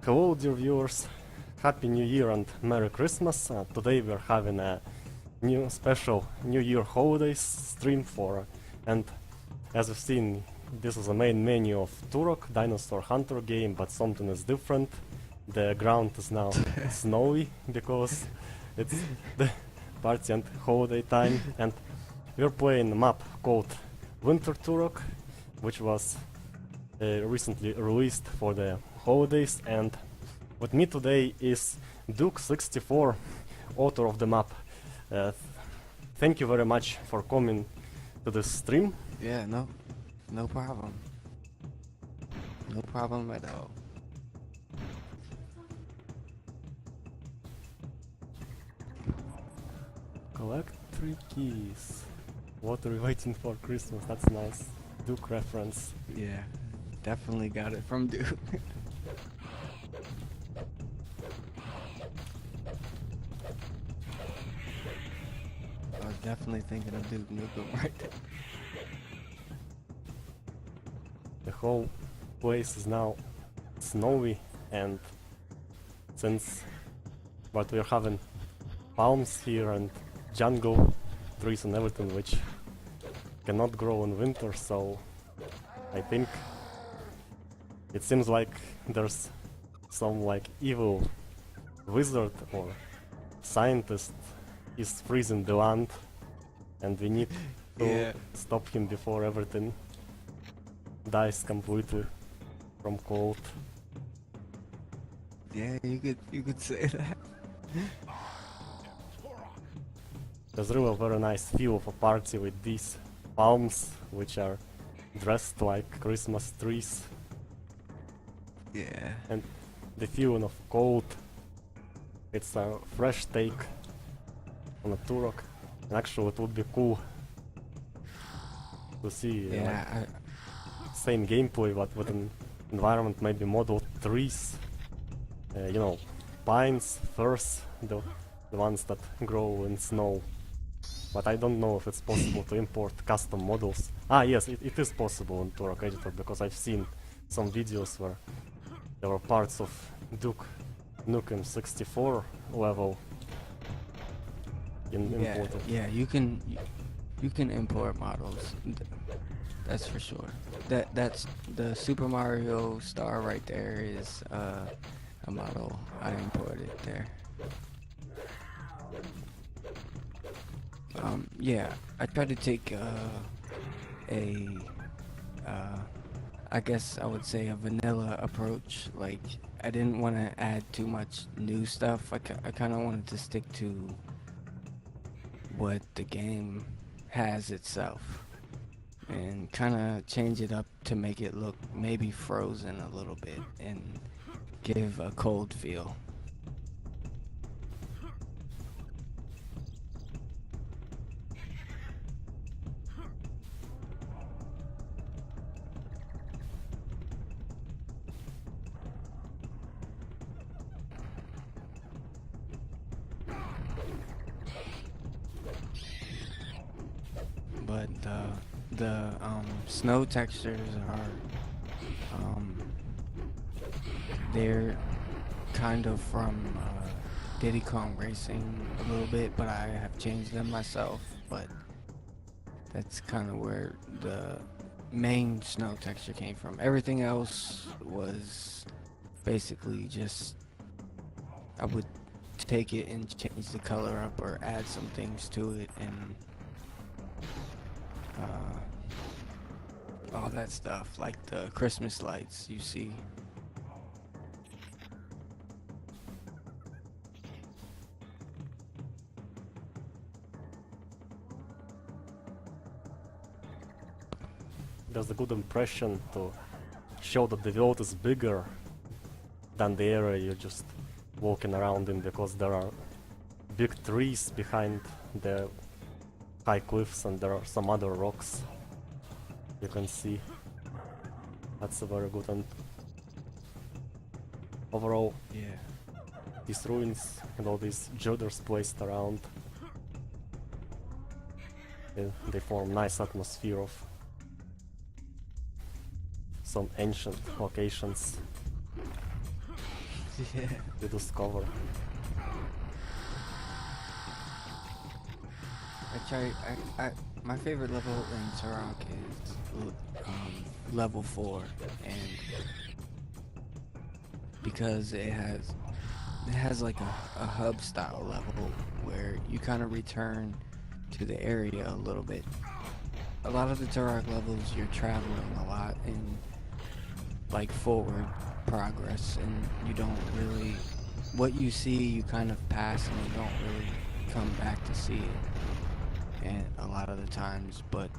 Hello dear viewers, Happy New Year and Merry Christmas. Today we're having a new special New Year holidays stream and as you've seen, this is the main menu of Turok, Dinosaur Hunter game, but something is different. The ground is now snowy because it's the party and holiday time, and we're playing a map called Winter Turok, which was recently released for the holidays, and with me today is Duke64, author of the map. Thank you very much for coming to the stream. Yeah, no problem. No problem at all. Collect 3 keys. What are we waiting for Christmas? That's nice. Duke reference. Yeah, definitely got it from Duke. I was definitely thinking of Duke Nukem right there. The whole place is now snowy, and but we're having palms here and jungle trees and everything which cannot grow in winter, so I think it seems like there's some like evil wizard or scientist is freezing the land, and we need to stop him before everything dies completely from cold. Yeah, you could say that. There's really a very nice feel of a party with these palms which are dressed like Christmas trees. Yeah. And the feeling of cold. It's a fresh take on a Turok. And actually it would be cool to see same gameplay but with an environment maybe modeled trees. You know, pines, firs, the ones that grow in snow. But I don't know if it's possible to import custom models. Ah yes, it is possible in Turok editor, because I've seen some videos where there were parts of Duke Nukem 64 level imported. Yeah, you can import models. That's for sure. That's the Super Mario star right there is a model I imported there. Yeah, I tried to take I guess I would say a vanilla approach. Like, I didn't want to add too much new stuff. I kind of wanted to stick to what the game has itself and kind of change it up to make it look maybe frozen a little bit and give a cold feel. But the snow textures are they're kind of from Diddy Kong Racing a little bit, but I have changed them myself. But that's kind of where the main snow texture came from. Everything else was basically just I would take it and change the color up or add some things to it and all that stuff, like the Christmas lights you see. There's a good impression to show that the world is bigger than the area you're just walking around in, because there are big trees behind the high cliffs and there are some other rocks you can see. That's a very good, and overall, these ruins and all these girders placed around, they form nice atmosphere of some ancient locations. Yeah. to discover. My favorite level in Turok is level 4, and because it has like a hub style level where you kind of return to the area a little bit. A lot of the Turok levels you're traveling a lot in like forward progress, and you don't really, what you see you kind of pass and you don't really come back to see it, and a lot of the times. But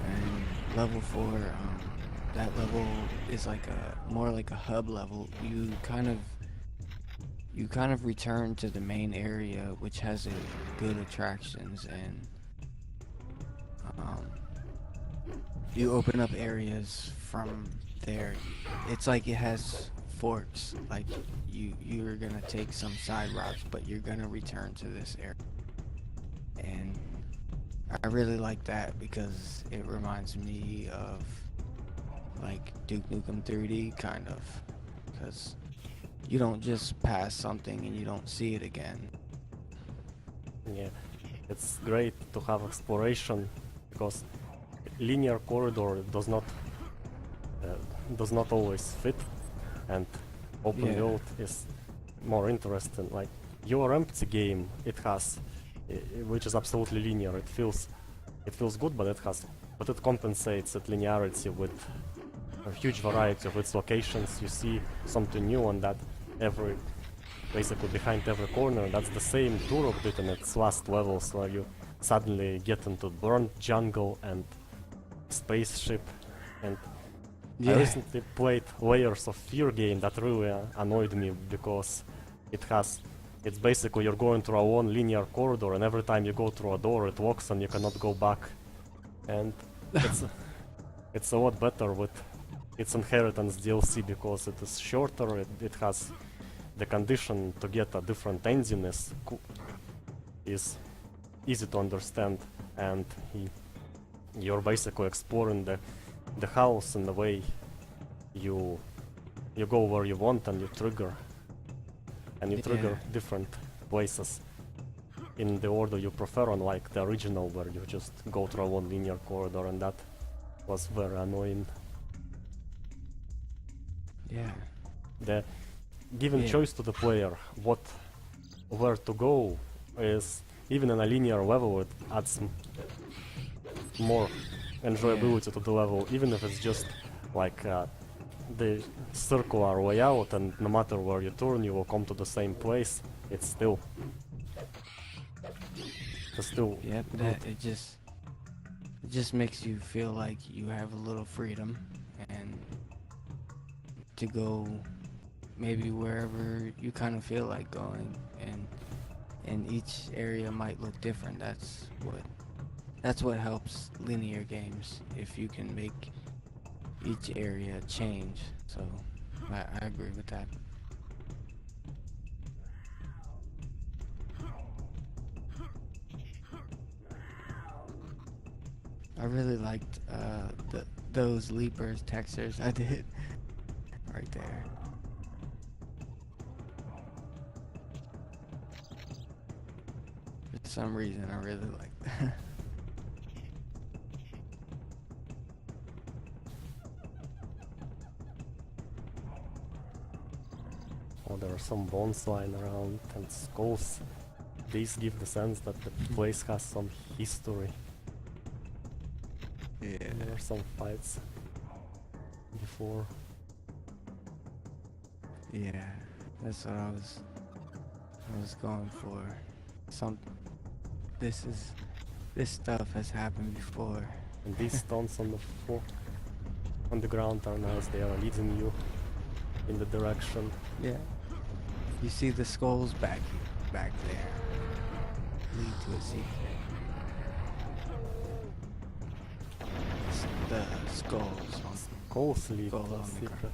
and level 4, that level is like more like a hub level. You kind of return to the main area, which has good attractions, and um, you open up areas from there. It's like it has forks. Like you're gonna take some side routes, but you're gonna return to this area. And I really like that because it reminds me of like Duke Nukem 3D kind of, because you don't just pass something and you don't see it again. Yeah, it's great to have exploration because linear corridor does not always fit, and open Yeah. world is more interesting. Like your empty game, it has, which is absolutely linear. It feels good, but it compensates that linearity with a huge variety of its locations. You see something new on that basically behind every corner. That's the same Turok did in its last levels, where you suddenly get into burnt jungle and spaceship. And I recently played Layers of Fear game that really annoyed me because it's basically you're going through a one linear corridor, and every time you go through a door it locks and you cannot go back. And it's a lot better with its Inheritance DLC because it is shorter, it has the condition to get a different engine is easy to understand, and you're basically exploring the house in the way you go where you want, and you trigger different places in the order you prefer, unlike the original where you just go through one linear corridor, and that was very annoying. Yeah. The given choice to the player where to go is, even in a linear level, it adds more enjoyability to the level, even if it's just like the circular layout, and no matter where you turn you will come to the same place. It's still Yep. It just makes you feel like you have a little freedom, and to go maybe wherever you kind of feel like going, and each area might look different. That's what helps linear games, if you can make each area change. So I agree with that. I really liked those leapers textures I did right there. For some reason, I really like that. Oh, there are some bones lying around and skulls. These give the sense that the place has some history. Yeah. There were some fights before. Yeah, that's what I was going for. This stuff has happened before. And these stones on the ground are nice. They are leading you in the direction. Yeah. You see the skulls back there lead to a secret. The skulls on Skulls lead to Skull a on the secret.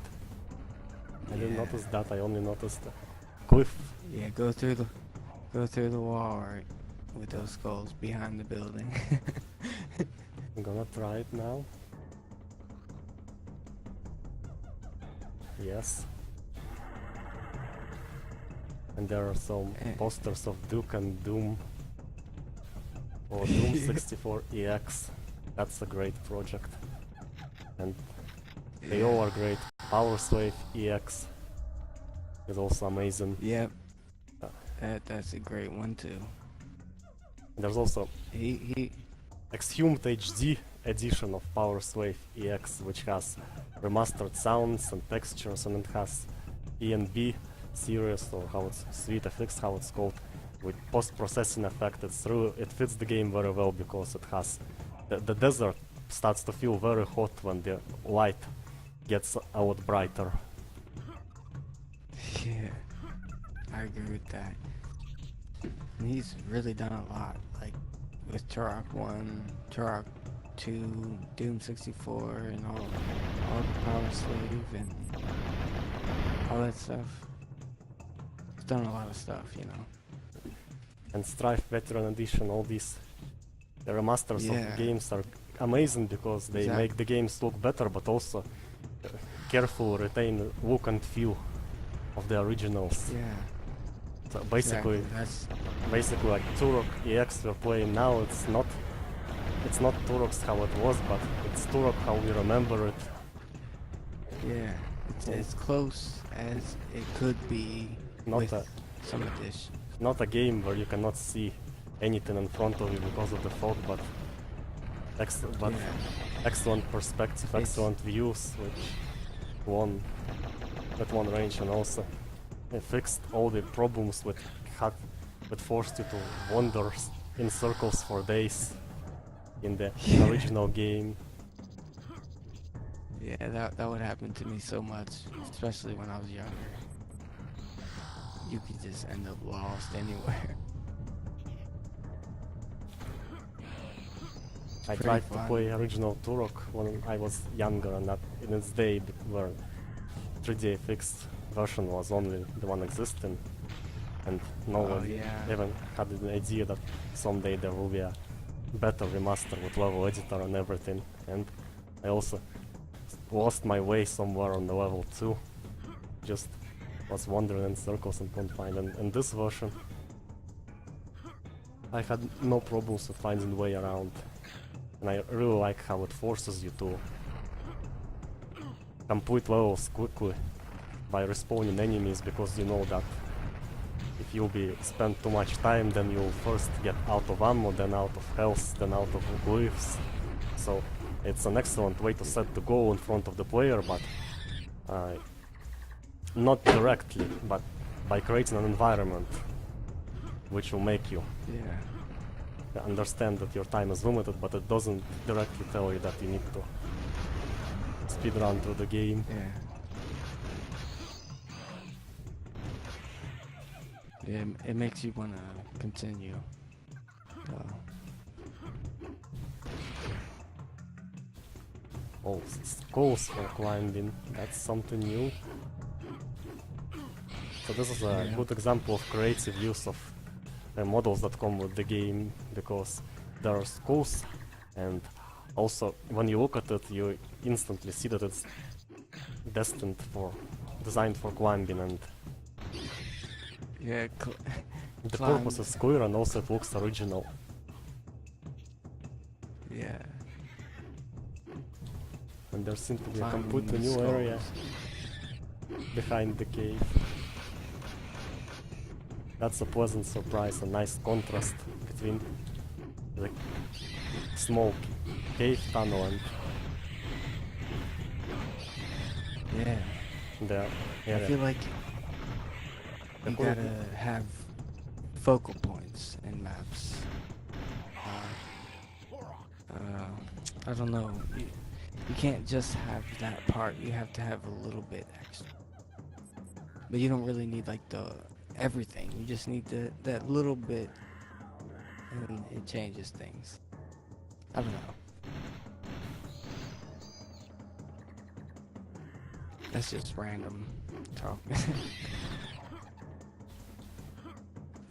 I didn't Yeah. notice that. I only noticed the cliff. Yeah, go through the wall right, with those skulls behind the building. I'm gonna try it now. Yes. And there are some Eh. posters of Duke and Doom. Or Doom 64 EX. That's a great project. And they all are great. Power Slave EX is also amazing. Yep. Uh, That's a great one too. There's also He Exhumed HD edition of Power Slave EX, which has remastered sounds and textures, and it has ENB series, or how it's Suite FX, how it's called, with post-processing effect. It fits the game very well because it has the desert starts to feel very hot when the light gets out brighter. Yeah, I agree with that. And he's really done a lot, like with Turok 1, Turok 2, Doom 64, and all the Power Slave and all that stuff. He's done a lot of stuff, you know. And Strife Veteran Edition, all these the remasters Yeah. of games are amazing because they Exactly. make the games look better, but also carefully retain look and feel of the originals. Yeah. So basically, That's like Turok EX we're playing now, it's not Turok's how it was, but it's Turok how we remember it. yeah. It's as close as it could be Not with a some addition. not a game where you cannot see anything in front of you because of the fog, but Yeah. excellent perspective, It's- excellent views with one range, and also it fixed all the problems with forced you to wander in circles for days in the Yeah. original game. Yeah, that would happen to me so much, especially when I was younger. You could just end up lost anywhere. I pretty tried to fun. play original Turok when I was younger, and that in its day where 3D fixed version was only the one existing, and no Oh, one yeah. even had an idea that someday there will be a better remaster with level editor and everything. And I also lost my way somewhere on the level 2, just was wandering in circles and couldn't find. And in this version, I had no problems with finding the way around. And I really like how it forces you to complete levels quickly by respawning enemies, because you know that if you'll be spend too much time, then you'll first get out of ammo, then out of health, then out of glyphs. So it's an excellent way to set the goal in front of the player, but not directly, but by creating an environment which will make you Yeah. understand that your time is limited, but it doesn't directly tell you that you need to speed run through the game. Yeah. Yeah, it makes you want to continue. Oh, skulls for climbing, that's something new. So this is a Yeah. good example of creative use of models that come with the game, because there are skulls, and also when you look at it, you instantly see that it's designed for climbing, and Yeah, the Climb. purpose is clear, and also it looks original. yeah. And there seems to be a Climbing completely new skulls. area behind the cave. That's a pleasant surprise, a nice contrast between the small cave tunnel and Yeah. the I area. feel like The you cool- gotta have focal points in maps. I don't know. You can't just have that part. You have to have a little bit extra. But you don't really need like everything. You just need that little bit, and it changes things. I don't know. That's just random talk.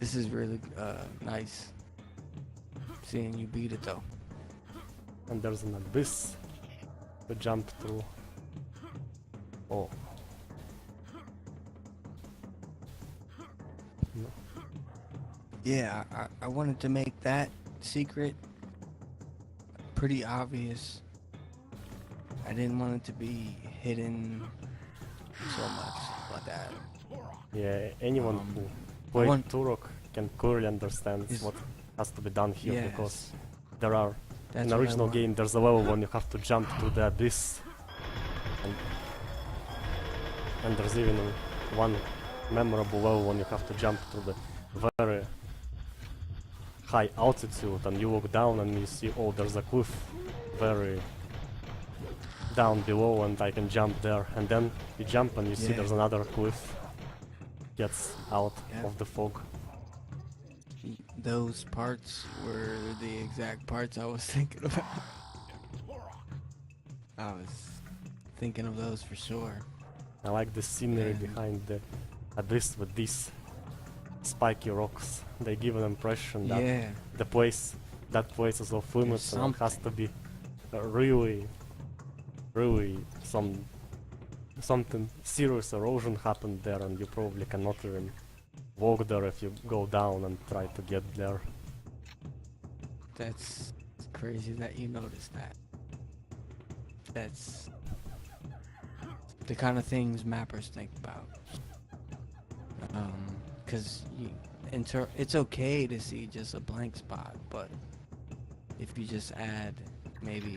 This is really nice seeing you beat it though. And there's an abyss to jump through. Oh. Yeah, I wanted to make that secret pretty obvious. I didn't want it to be hidden so much like that. Yeah, anyone who I played want Turok can clearly understand is what has to be done here because yes, there are that's in what I original want. game there's a level when you have to jump to the abyss, and, and there's even one memorable level when you have to jump to the very high altitude and you look down and you see, oh, there's a cliff very down below and I can jump there, and then you jump and you see Yeah. there's another cliff gets out Yeah. of the fog. Those parts were the exact parts I was thinking about. I was thinking of those for sure. I like the scenery And- behind the abyss with these spiky rocks. They give an impression that Yeah, that place is off limits and it has to something. be really something serious erosion happened there, and you probably cannot even walk there if you go down and try to get there. That's crazy that you noticed that. That's the kind of things mappers think about. Cause it's okay to see just a blank spot, but if you just add maybe,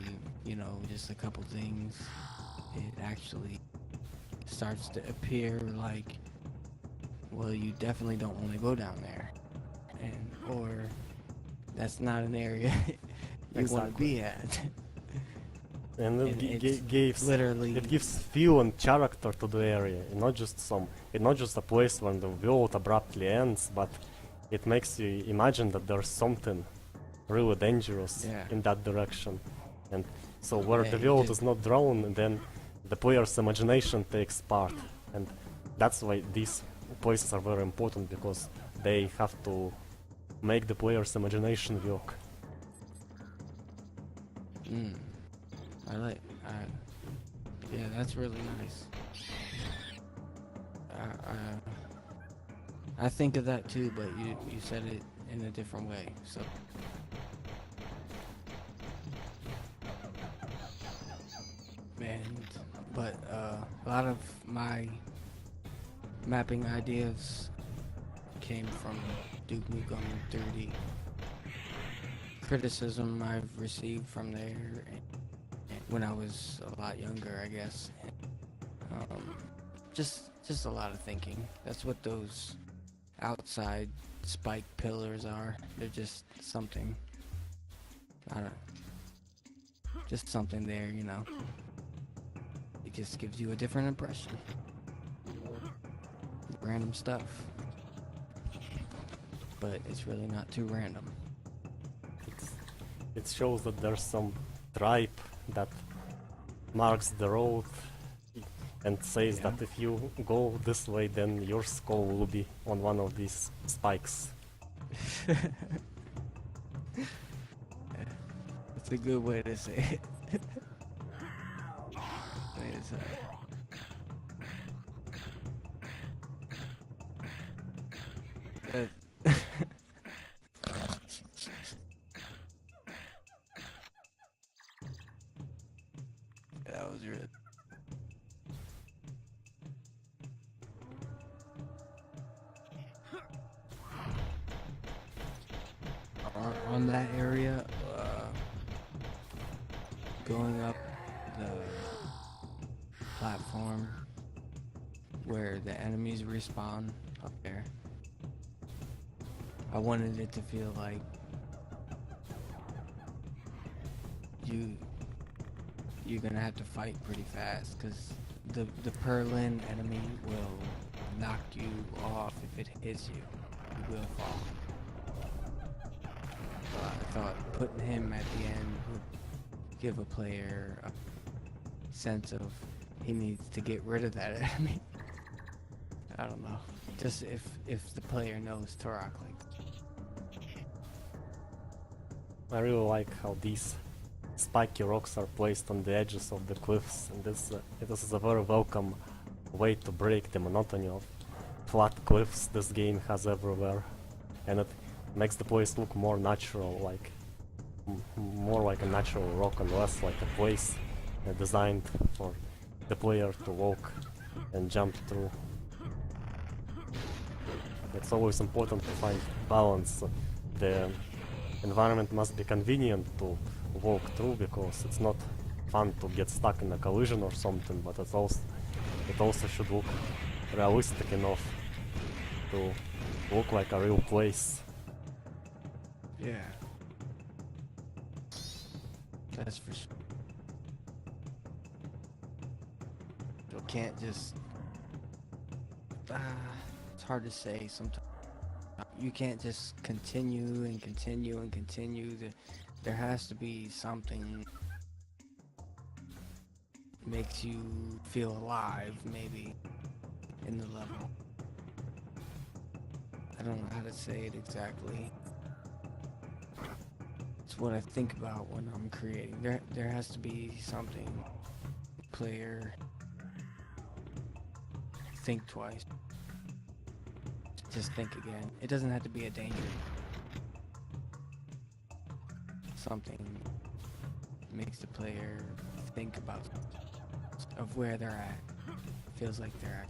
just a couple things, it actually starts to appear like, well, you definitely don't want to go down there, or that's not an area you want to Exactly. be at. And it And it's gives literally it gives feel and character to the area, and not just a place where the world abruptly ends, but it makes you imagine that there's something really dangerous Yeah. in that direction. And so where Yeah, the you world did. is not drawn, then the player's imagination takes part, and that's why these places are very important, because they have to make the player's imagination work. Yeah, that's really nice. I think of that too, but you said it in a different way. So but a lot of my mapping ideas came from Duke Nukem 3D. Criticism I've received from there when I was a lot younger, I guess. Just a lot of thinking. That's what those outside spike pillars are. They're just something. I don't. Just something there, It just gives you a different impression. Random stuff. But it's really not too random. It shows that there's some tribe that marks the road and says Yeah. that if you go this way, then your skull will be on one of these spikes. That's a good way to say it. It's, that was real. On that area, going up the platform where the enemies respawn up there, I wanted it to feel like you're gonna have to fight pretty fast, because the Perlin enemy will knock you off if it hits you. You will fall. I thought putting him at the end would give a player a sense of he needs to get rid of that enemy. I don't know. Just if the player knows Turok like. I really like how these spiky rocks are placed on the edges of the cliffs, and this is a very welcome way to break the monotony of flat cliffs this game has everywhere. And makes the place look more natural, like more like a natural rock and less like a place designed for the player to walk and jump through. It's always important to find balance. The environment must be convenient to walk through, because it's not fun to get stuck in a collision or something, but it also should look realistic enough to look like a real place. Yeah. That's for sure. You can't just... it's hard to say sometimes. You can't just continue and continue and continue. There has to be something makes you feel alive, maybe, in the level. I don't know how to say it exactly. It's what I think about when I'm creating. There has to be something. Player, think twice. Just think again. It doesn't have to be a danger. Something makes the player think about of where they're at. Feels like they're at.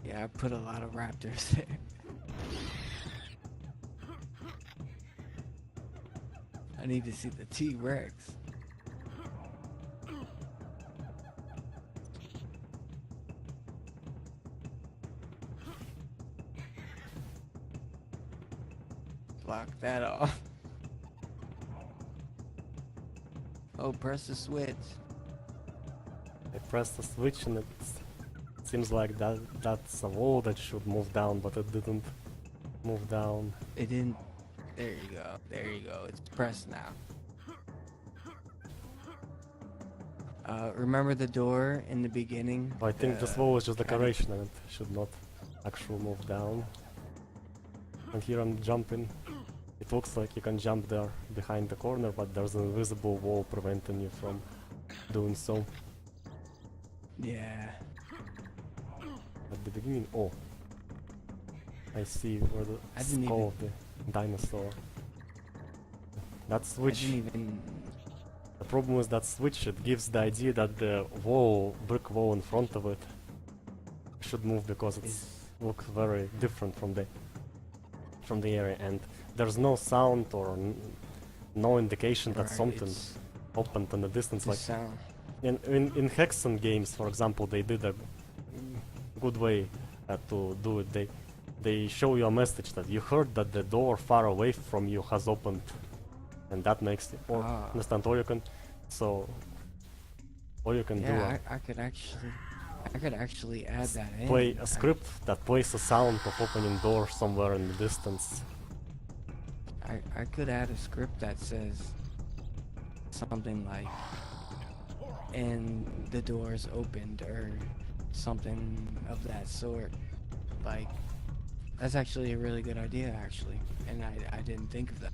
Yeah, I put a lot of raptors there. I need to see the T-Rex. Block that off. Oh, press the switch. I pressed the switch and it seems like that's a wall that should move down, but it didn't move down. It didn't. There you go. There you go. It's pressed now. Remember the door in the beginning? I think this wall is just decoration and it should not actually move down. And here I'm jumping. It looks like you can jump there behind the corner, but there's an invisible wall preventing you from doing so. Yeah. At the beginning, oh, I see where the skull of the dinosaur. That switch. The problem with that switch, it gives the idea that the wall, brick wall in front of it, should move because it looks very different from the area, and there's no sound or no indication that something opened in the distance. Like sound. In Hexen games, for example, they did a good way to do it. They show you a message that you heard that the door far away from you has opened, and that makes it understand. Or you can do. I could actually add that in. Play a script that plays a sound of opening door somewhere in the distance. I could add a script that says something like, and the doors opened, or something of that sort. Like, that's actually a really good idea, actually, and I didn't think of that.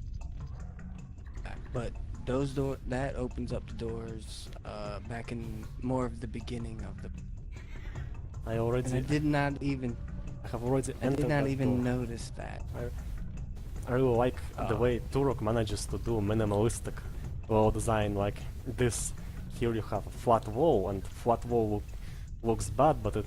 But that opens up the doors back in more of the beginning of the. I did not even notice that. I really like the way Turok manages to do minimalistic wall design. Like this, here you have a flat wall, and flat wall looks bad, but it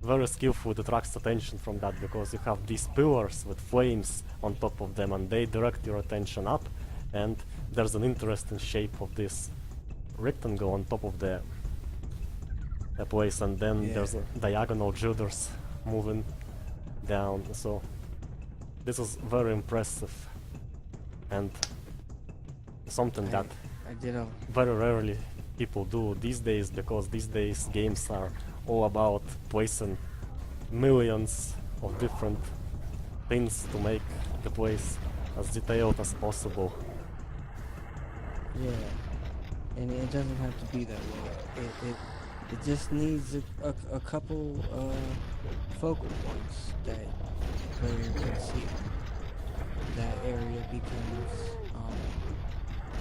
very skillfully detracts attention from that, because you have these pillars with flames on top of them, and they direct your attention up, and there's an interesting shape of this rectangle on top of the place, and then there's a diagonal girders moving down. So this is very impressive, and something that very rarely people do these days, because these days games are all about placing millions of different things to make the place as detailed as possible. Yeah, and it doesn't have to be that way. It just needs a couple focal points that the player can see. that area becomes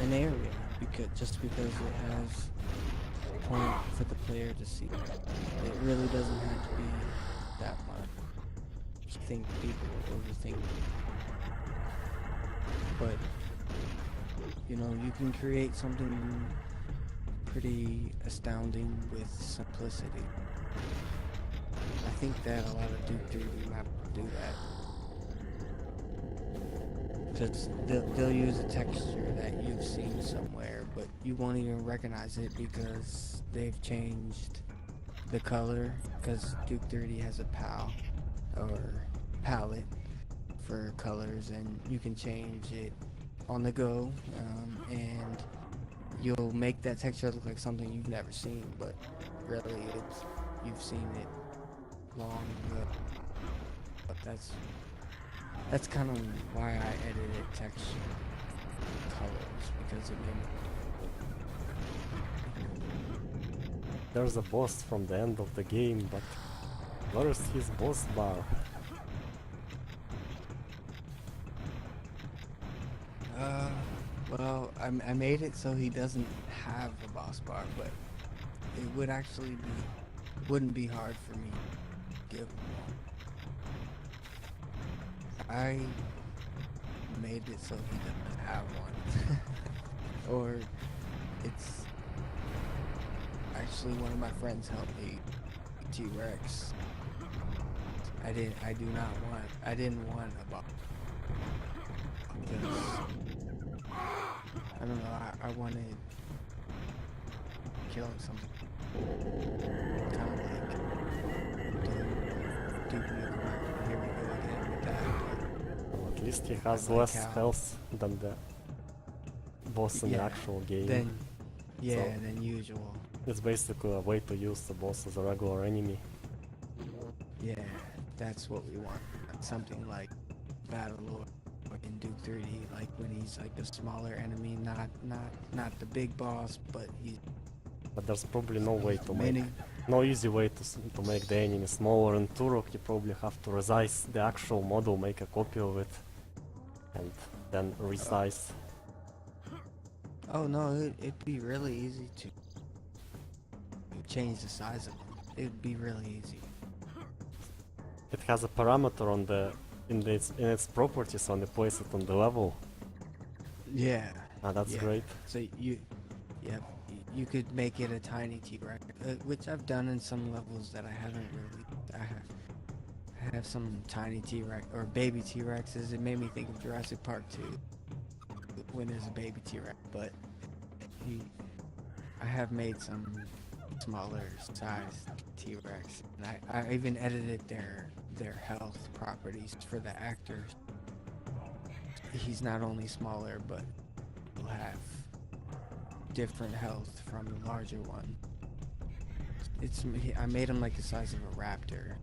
an area because it has a point for the player to see. It really doesn't have to be that much. I think people overthink it. But you know, you can create something pretty astounding with simplicity. I think that a lot of Duke 3D maps do that. Because they'll use a texture that you've seen somewhere, but you won't even recognize it because they've changed the color. Because Duke 3D has a palette for colors, and you can change it on the go, and you'll make that texture look like something you've never seen, but really you've seen it long ago. But that's kind of why I edited texture colors, because it made There's a boss from the end of the game, but where is his boss bar? Well, I made it so he doesn't have a boss bar, but it wouldn't be hard for me to give him one. I made it so he doesn't have one. Or it's actually one of my friends helped me T-Rex. I didn't want a boss. I don't know, I wanted killing something. Kind of like Duke Nukem. Here we go again with that. At least he has I like less how- health than the boss in the Yeah, actual game. Than usual. It's basically a way to use the boss as a regular enemy. Yeah, that's what we want. Something like Battlelord in Duke 3D, like when he's like a smaller enemy, not the big boss, but he's But there's probably no way to many. no easy way to make the enemy smaller. In Turok you probably have to resize the actual model, make a copy of it, and then resize. Oh no, it'd be really easy to change the size of them. It'd be really easy. It has a parameter on in its properties when you place it on the level. Yeah. That's Yeah. great. So you could make it a tiny T-Rex, which I've done in some levels that I haven't really. I have some tiny T-Rex or baby T-Rexes. It made me think of Jurassic Park 2 when there's a baby T-Rex, but I have made some smaller sized T-Rex, and I even edited their health properties for the actors. He's not only smaller, but he'll have different health from the larger one. I made him like the size of a raptor,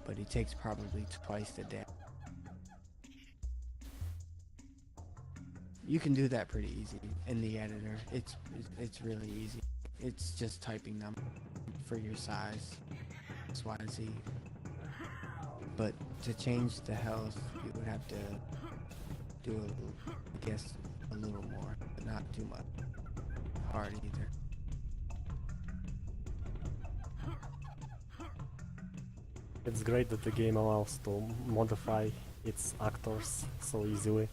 but he takes probably twice the damage. You can do that pretty easy in the editor. It's really easy. It's just typing them for your size, X, Y, Z. But to change the health, you would have to do, I guess, a little more, but not too much. Hard either. It's great that the game allows to modify its actors so easily.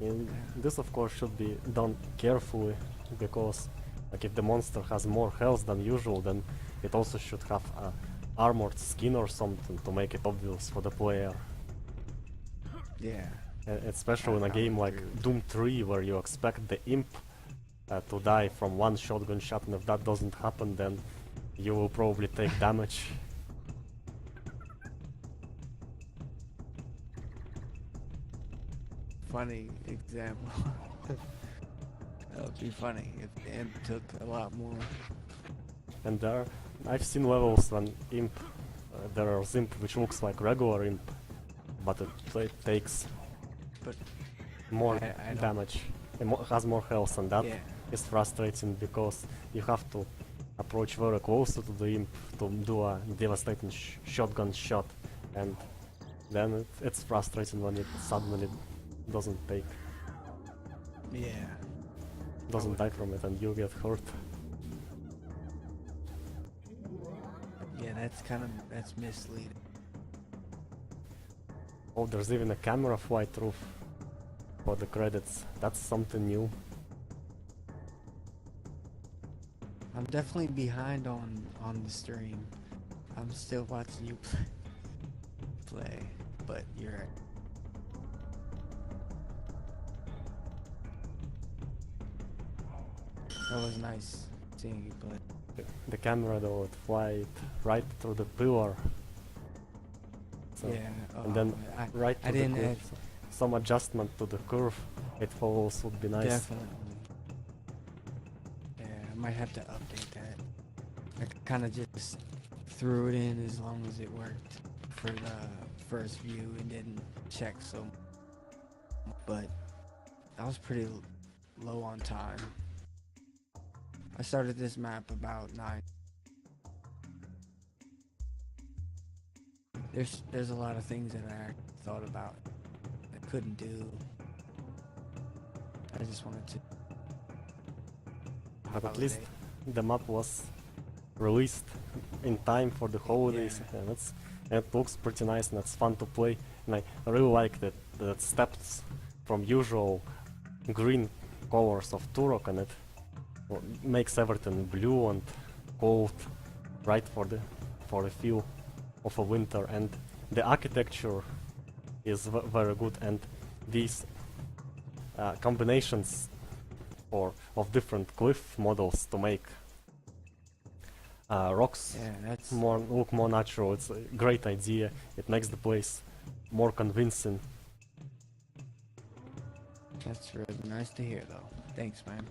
And this of course should be done carefully, because like if the monster has more health than usual, then it also should have a armored skin or something to make it obvious for the player. Yeah. Especially in a game like Doom 3, where you expect the imp to die from one shotgun shot, and if that doesn't happen, then you will probably take damage. Funny example. That would be funny if the imp took a lot more. And I've seen levels when there is imp which looks like regular imp, but it takes But more I don't- damage, has more health, and that Yeah. is frustrating because you have to approach very close to the imp to do a devastating shotgun shot, and then it's frustrating when it suddenly doesn't take, Yeah. doesn't die from it, and you get hurt. Yeah, that's misleading. Oh, there's even a camera flight roof for the credits. That's something new. I'm definitely behind on the stream. I'm still watching you play, but you're right. That was nice seeing you play. The camera though would fly right through the pillar. So, Yeah. and then right I to the didn't cliff. So some adjustment to the curve it follows would be nice. definitely. Yeah, I might have to update that. I kind of just threw it in as long as it worked for the first view and didn't check so. But I was pretty low on time. I started this map about 9. There's a lot of things that I thought about I couldn't do. I just wanted to. But at holiday. least the map was released in time for the holidays, Yeah. and it looks pretty nice and it's fun to play. And I really like that steps from usual green colors of Turok, and it makes everything blue and cold, right for the feel of a winter. And the architecture is very good, and these combinations of different cliff models to make rocks Yeah, that's look more natural. It's a great idea. It makes the place more convincing. that's really nice to hear, though. Thanks, man.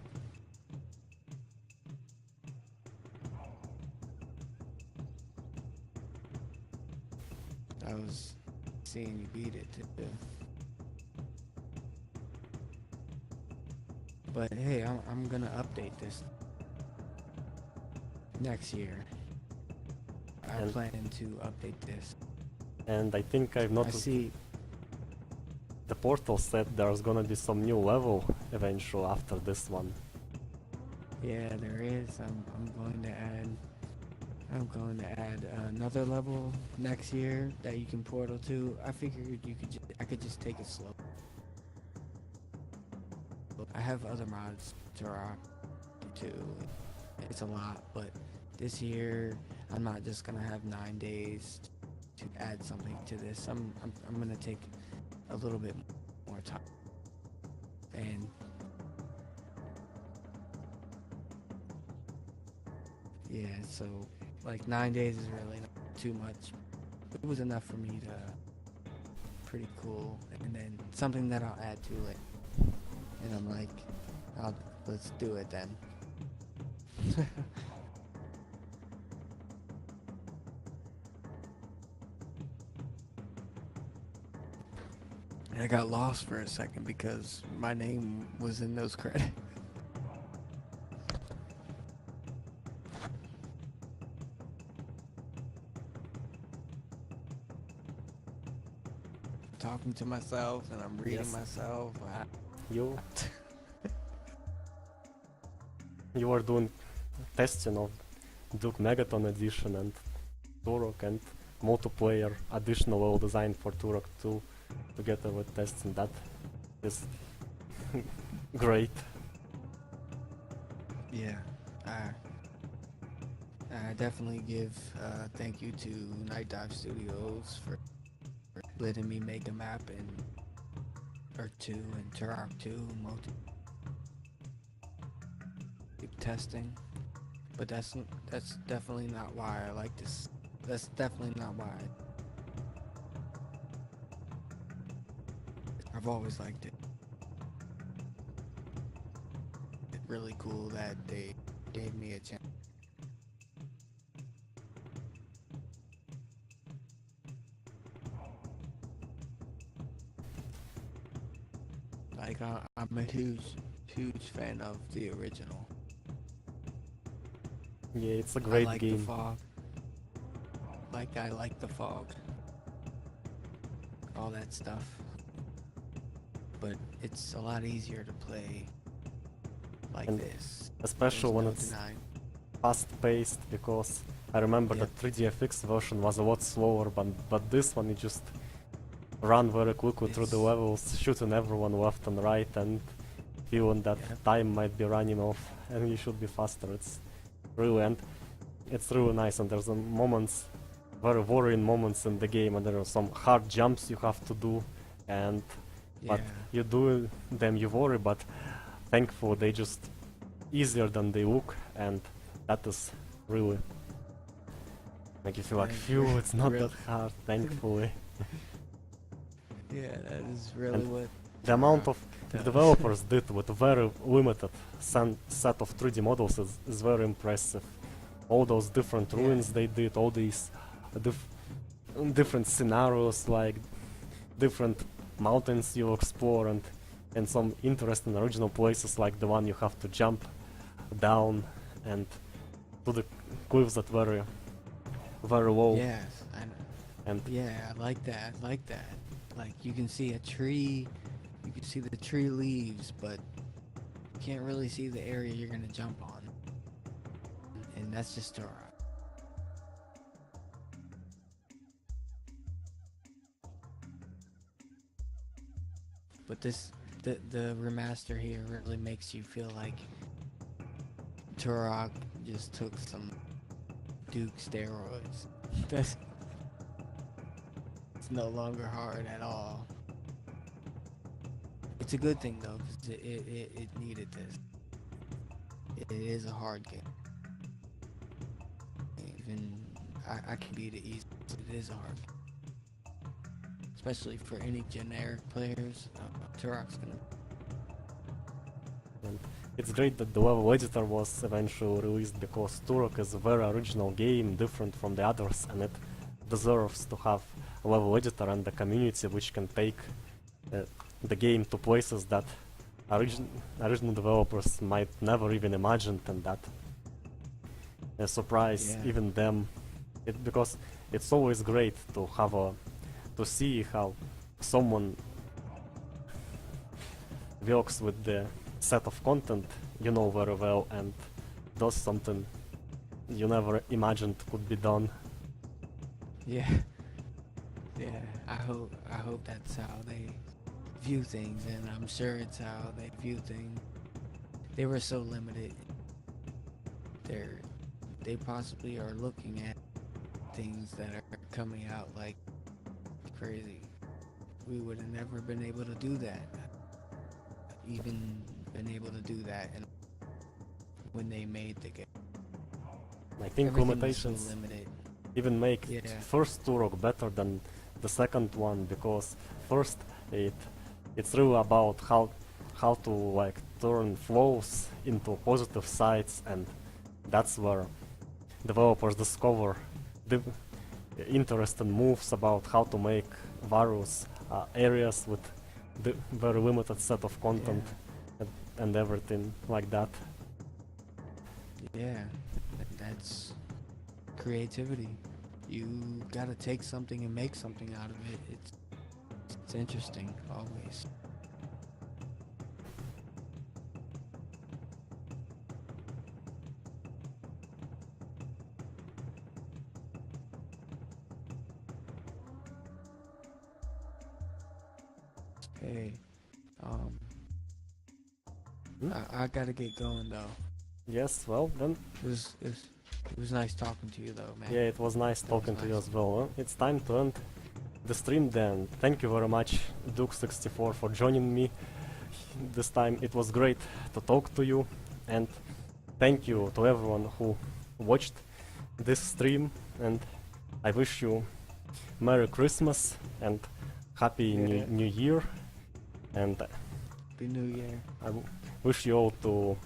I was seeing you beat it too. But hey, I'm gonna update this next year. I And- plan to update this. And I think I've I noticed see. the portal said there's gonna be some new level eventually after this one. Yeah, there is. I'm going to add. I'm going to add another level next year that you can portal to. I figured I could just take it slow. I have other mods to rock too. It's a lot, but this year I'm not just gonna have 9 days to add something to this. I'm gonna take a little bit more time. And yeah, so like 9 days is really not too much. It was enough for me to pretty cool. And then something that I'll add to it. And I'm like, let's do it then. And I got lost for a second because my name was in those credits. Talking to myself and I'm reading Yes. myself. You were doing testing of Duke Megaton edition and Turok, and multiplayer additional level design for Turok 2 together with testing. That is great. Yeah, I definitely give thank you to Night Dive Studios for letting me make a map in or 2 and Turok 2 multi testing. But that's definitely not why I like this. That's definitely not why. I've always liked it. It's really cool that they gave me a chance. Like I'm a huge fan of the original. Yeah, it's a I great like game. the fog. Like I like the fog. all that stuff. But it's a lot easier to play like And this. especially There's when no it's denying. fast-paced, because I remember Yep. the 3DFX version was a lot slower, but this one you just run very quickly through the It's- levels, shooting everyone left and right, and feeling that Yep. time might be running off, and you should be faster. It's really nice, and there's some moments, very worrying moments in the game, and there are some hard jumps you have to do, and but Yeah. you do them, you worry, but thankfully they just easier than they look, and that is really make you feel like, Like, phew, it's not real- that hard, thankfully. Yeah, that is really And what The amount of does. developers did with a very limited set of 3D models is very impressive. All those different Yeah. ruins they did, all these different scenarios, like different mountains you explore, and some interesting original places like the one you have to jump down and to the cliffs that very low. Yes, I know. And Yeah, I like that. I like that. Like you can see a tree, you can see the tree leaves, but you can't really see the area you're gonna jump on. And that's just Turok. But the remaster here really makes you feel like Turok just took some Duke steroids. That's it's no longer hard at all. It's a good thing though, because it needed this. It is a hard game. Even I can beat it easy. It is a hard game. Especially for any generic players, Turok's gonna. And it's great that the level editor was eventually released, because Turok is a very original game, different from the others, and it deserves to have a level editor and a community which can take the game to places that original developers might never even imagined, and that surprise Yeah. even them. Because it's always great to have to see how someone works with the set of content you know very well and does something you never imagined could be done. Yeah. Yeah. I hope that's how they view things, and I'm sure it's how they view things. They were so limited. They possibly are looking at things that are coming out like crazy. We would have never been able to do that. Even been able to do that, and when they made the game, I think everything was so limitations limited. even make Yeah. first Turok better than the second one, because first it's really about how to like turn flaws into positive sides, and that's where developers discover the interesting moves about how to make various areas with the very limited set of content and everything like that. Yeah, that's creativity. You gotta take something and make something out of it. It's interesting always. Hey, Hmm? I gotta get going though. Yes, well then, It was nice talking to you though, man. yeah, it was nice That was talking to you nice. as well. It's time to end the stream then. Thank you very much, Duke64, for joining me this time. It was great to talk to you, and thank you to everyone who watched this stream, and I wish you Merry Christmas and Happy Yeah. New Year, and Happy New Year. I wish you all to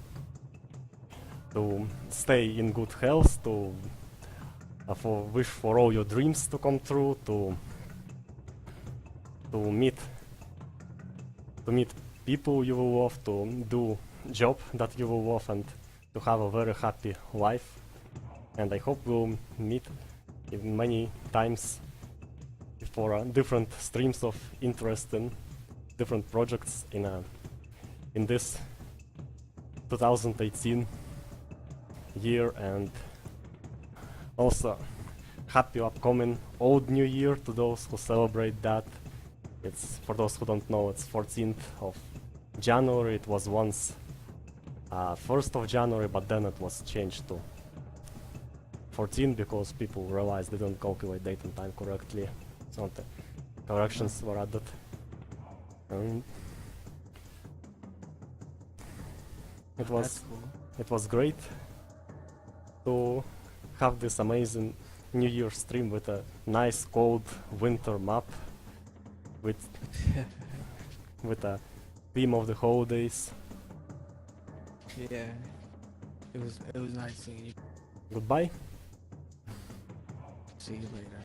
stay in good health, to wish for all your dreams to come true, to meet people you will love, to do job that you will love, and to have a very happy life. And I hope we'll meet in many times for different streams of interest in different projects in this 2018 year, and also happy upcoming Old New Year to those who celebrate that. It's, for those who don't know, it's 14th of January. It was once 1st of January, but then it was changed to 14 because people realized they don't calculate date and time correctly. So the corrections were added. And it was That's cool. it was great to have this amazing New Year stream with a nice cold winter map with with a theme of the holidays. Yeah, it was nice seeing you. Goodbye. See you later.